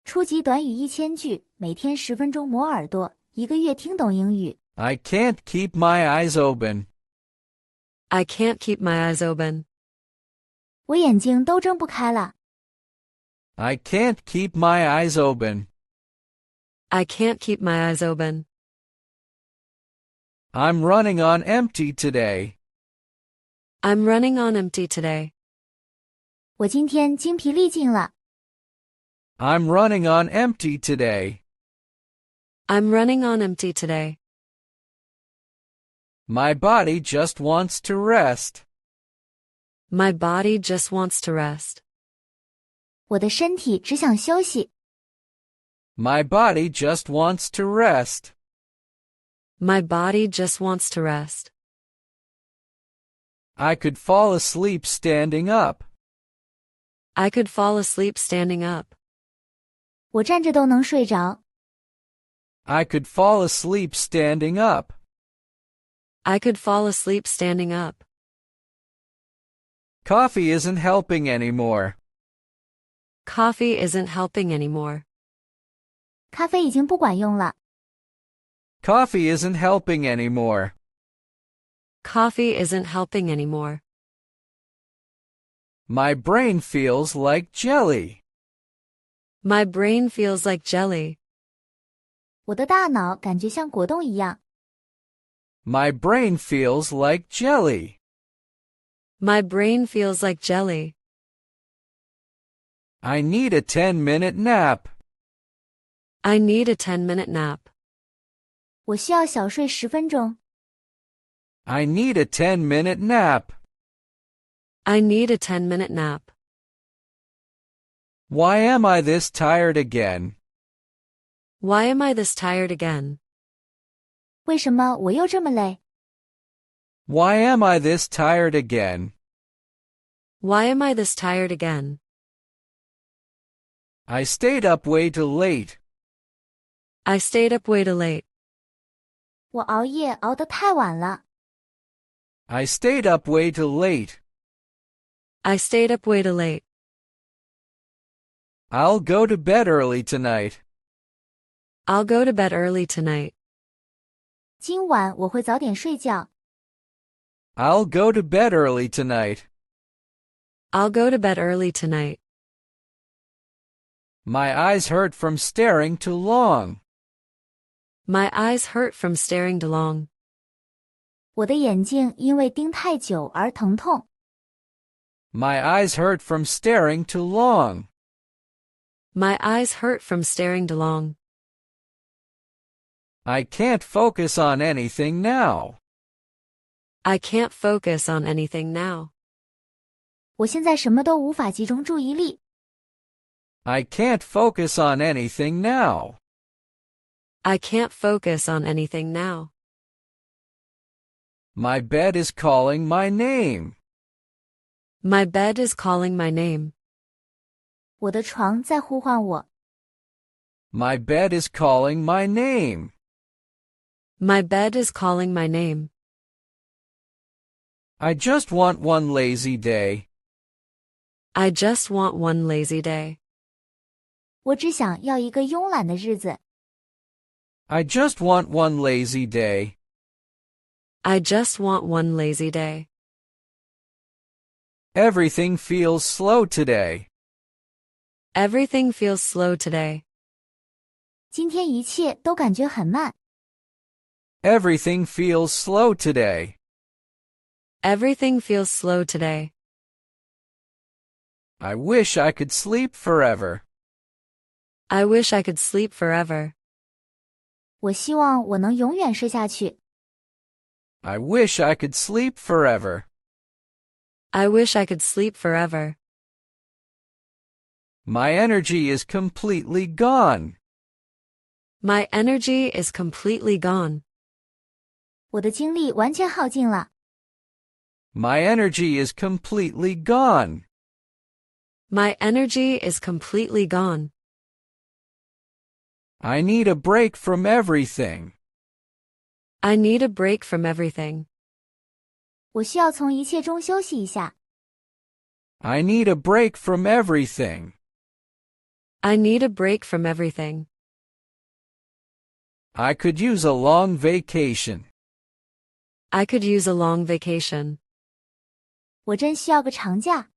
初级短语1000句，每天10分钟磨耳朵，一个月听懂英语。I can't keep my eyes open. I can't keep my eyes open. 我眼睛都睁不开了。I can't keep my eyes open. I can't keep my eyes open. I'm running on empty today. I'm running on empty today. 我今天精疲力尽了。I'm running on empty today. I'm running on empty today. My body just wants to rest. My body just wants to rest. 我的身体只想休息。My body just wants to rest. My body just wants to rest. I could fall asleep standing up. I could fall asleep standing up. 我站着都能睡着。I could fall asleep standing up. I could fall asleep standing up. Coffee isn't helping anymore. Coffee isn't helping anymore. 咖啡已经不管用了。Coffee isn't helping anymore. Coffee isn't helping anymore. My brain feels like jelly. My brain feels like jelly. 我的大脑感觉像果冻一样。My brain feels like jelly. My brain feels like jelly. I need a 10-minute nap. I need a 10-minute nap. 我需要小睡10分钟。I need a 10-minute nap. I need a 10-minute nap. Why am I this tired again? Why am I this tired again? 为什么我又这么累？ Why am I this tired again? Why am I this tired again? I stayed up way too late. I stayed up way too late. 我熬夜熬得太晚了。I stayed up way too late. I stayed up way too late. I'll go to bed early tonight. I'll go to bed early tonight. 今晚我会早点睡觉。I'll go to bed early tonight. I'll go to bed early tonight. My eyes hurt from staring too long. My eyes hurt from staring too long. 我的眼睛因为盯太久而疼痛。My eyes hurt from staring too long. My eyes hurt from staring too long. I can't focus on anything now. I can't focus on anything now. 我现在什么都无法集中注意力。I can't focus on anything now. I can't focus on anything now. My bed is calling my name. My bed is calling my name. 我的床在呼唤我。My bed is calling my name. My bed is calling my name. I just want one lazy day. I just want one lazy day. 我只想要一个慵懒的日子。I just want one lazy day. I just want one lazy day. Everything feels slow today. Everything feels slow today. 今天一切都感觉很慢。Everything feels slow today. Everything feels slow today. I wish I could sleep forever. I wish I could sleep forever. 我希望我能永远睡下去。I wish I could sleep forever. I wish I could sleep forever. My energy is completely gone. My energy is completely gone. 我的精力完全耗尽了。My energy is completely gone. My energy is completely gone. I need a break from everything. I need a break from everything. 我需要从一切中休息一下。I need a break from everything. I need a break from everything. I could use a long vacation. I could use a long vacation. 我真需要个长假。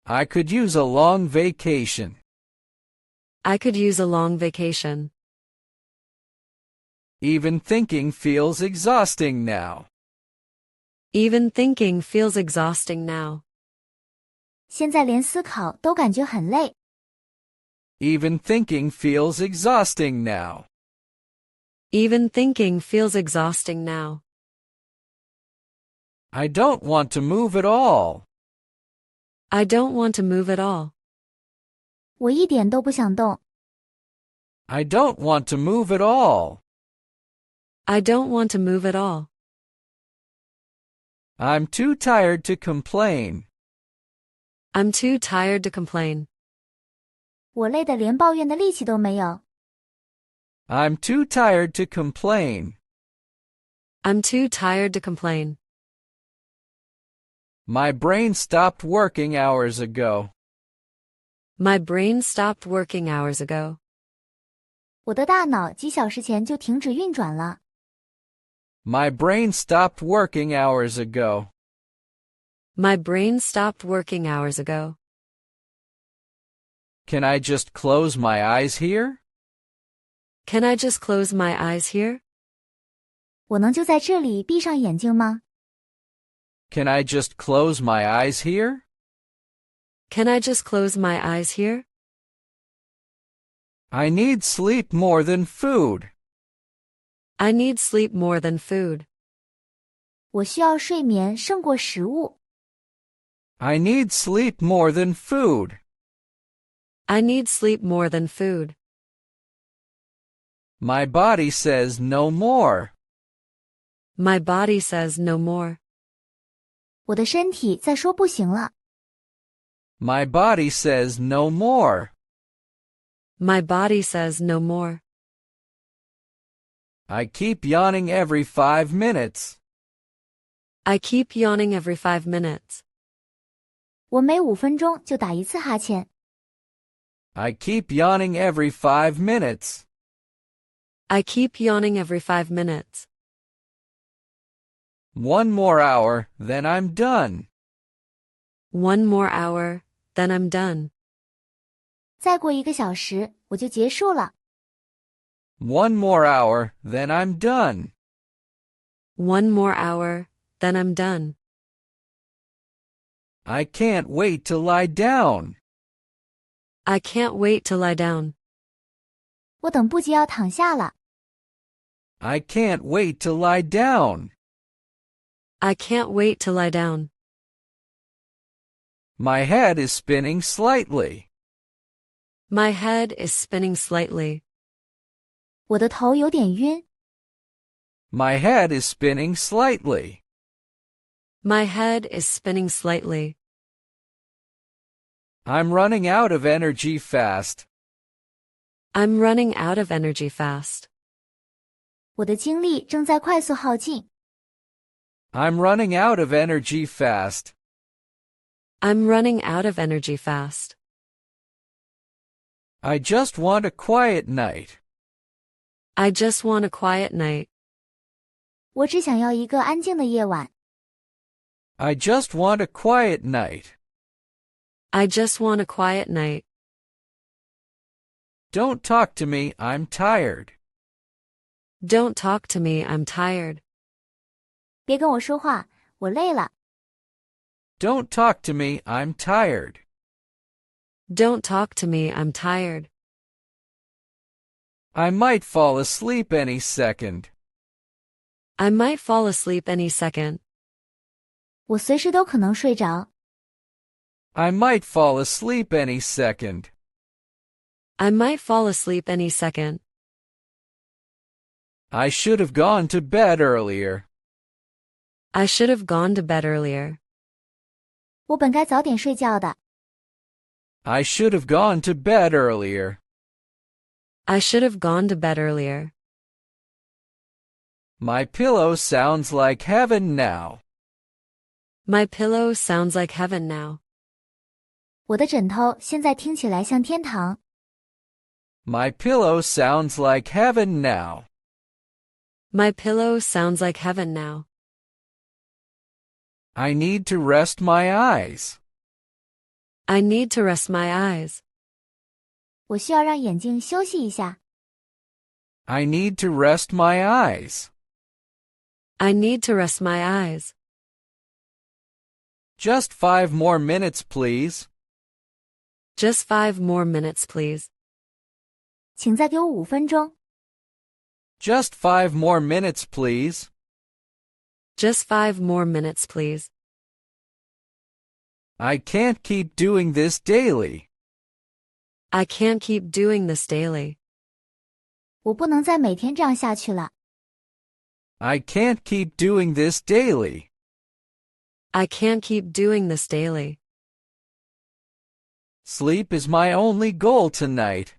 I could use a long vacation. I could use a long vacation. Even thinking feels exhausting now. Even thinking feels exhausting now. 现在连思考都感觉很累。Even thinking feels exhausting now. Even thinking feels exhausting now. I don't want to move at all. I don't want to move at all. 我一点都不想动。I don't want to move at all. I don't want to move at all. I'm too tired to complain. I'm too tired to complain. 我累得连抱怨的力气都没有。I'm too tired to complain. I'm too tired to complain. My brain stopped working hours ago. My brain stopped working hours ago. 我的大脑几小时前就停止运转了。My brain stopped working hours ago. My brain stopped working hours ago. Can I just close my eyes here? Can I just close my eyes here? 我能就在这里闭上眼睛吗？ Can I just close my eyes here? Can I just close my eyes here? I need sleep more than food. I need sleep more than food. 我需要睡眠胜过食物。I need sleep more than food. I need sleep more than food. My body says no more. My body says no more. 我的身体在说不行了。My body says no more. My body says no more. I keep yawning every 5 minutes. I keep yawning every 5 minutes. 我每5分钟就打一次哈欠。I keep yawning every 5 minutes. I keep yawning every 5 minutes. 1 more hour, then I'm done. 1 more hour, then I'm done. 再过1个小时，我就结束了。1 more hour, then I'm done. 1 more hour, then I'm done. I can't wait to lie down. I can't wait to lie down. 我等不及要躺下了。I can't wait to lie down. I can't wait to lie down. My head is spinning slightly. My head is spinning slightly. 我的头有点晕。My head is spinning slightly. My head is spinning slightly. I'm running out of energy fast. I'm running out of energy fast. 我的精力正在快速耗尽。I'm running out of energy fast. I'm running out of energy fast. I just want a quiet night. I just want a quiet night. 我只想要一个安静的夜晚。I just want a quiet night. I just want a quiet night. Don't talk to me, I'm tired. Don't talk to me, I'm tired. 别跟我说话，我累了。Don't talk to me, I'm tired. Don't talk to me, I'm tired. I might fall asleep any second. I might fall asleep any second. 我随时都可能睡着。I might fall asleep any second. I might fall asleep any second. I should have gone to bed earlier. I should have gone to bed earlier. 我本该早点睡觉的。I should have gone to bed earlier. I should have gone to bed earlier. My pillow sounds like heaven now. My pillow sounds like heaven now. 我的枕头现在听起来像天堂。My pillow sounds like heaven now. My pillow sounds like heaven now. I need to rest my eyes. I need to rest my eyes. 我需要让眼睛休息一下。I need to rest my eyes. I need to rest my eyes. Just 5 more minutes, please. Just 5 more minutes, please. 请再给我5分钟。Just 5 more minutes, please. Just 5 more minutes, please. I can't keep doing this daily. I can't keep doing this daily. 我不能再每天这样下去了。I can't keep doing this daily. I can't keep doing this daily. Sleep is my only goal tonight.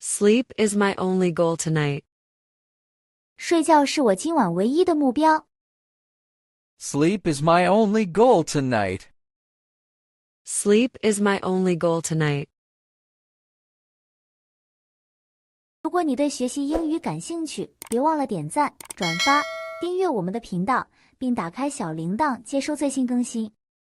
Sleep is my only goal tonight. 睡觉是我今晚唯一的目标。Sleep is my only goal tonight. Sleep is my only goal tonight. 如果你对学习英语感兴趣，别忘了点赞、转发、订阅我们的频道，并打开小铃铛接收最新更新。